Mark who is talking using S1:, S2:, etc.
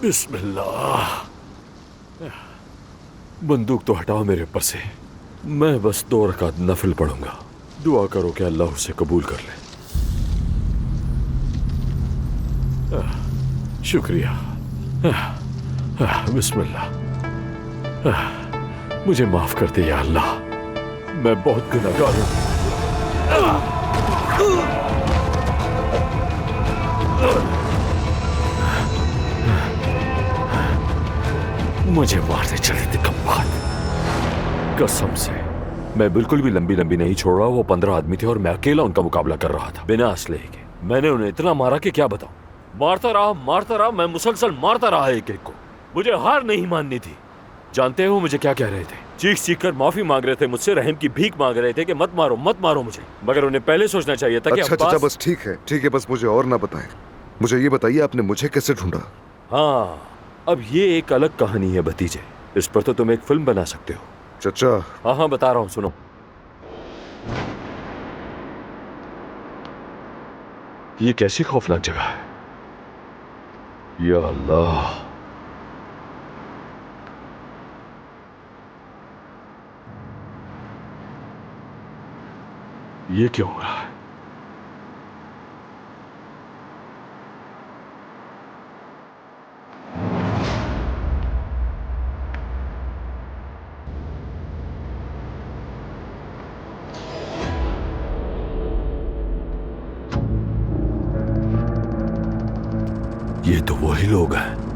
S1: बिस्मिल्लाह। बंदूक तो हटाओ मेरे ऊपर से। मैं बस 2 रकात नफिल पढ़ूंगा। दुआ करो कि अल्लाह उसे कबूल कर ले। शुक्रिया। बिस्मिल्लाह। मुझे माफ कर दे या अल्लाह, मैं बहुत गुनहगार हूं। मुझे मारने चले थे कम बात। कसम से मैं बिल्कुल भी लंबी लंबी नहीं छोड़ रहा। वो 15 आदमी थे और मैं अकेला उनका मुकाबला कर रहा था बिना असले के। मैंने उन्हें इतना मारा कि क्या बताऊं। मारता रहा, मैं मुसलसल मारता रहा एक एक को। मुझे हार नहीं माननी थी। जानते हो मुझे क्या कह रहे थे? चीख चीख कर माफी मांग रहे थे मुझसे, रहम की भीख मांग रहे थे कि मत मारो मुझे। मगर उन्हें पहले सोचना चाहिए था कि
S2: अच्छा
S1: अब्बास...
S2: चाचा, बस ठीक है, बस मुझे और ना बताएं। मुझे ये बताइए, आपने मुझे कैसे ढूंढा?
S1: हाँ, अब ये एक अलग कहानी है भतीजे। इस पर तो तुम एक फिल्म बना सकते हो।
S2: चाचा।
S1: हाँ, बता रहा हूँ, सुनो। ये कैसी खौफनाक जगह है। या अल्लाह। ये क्यों हो रहा है? ये तो वही लोग हैं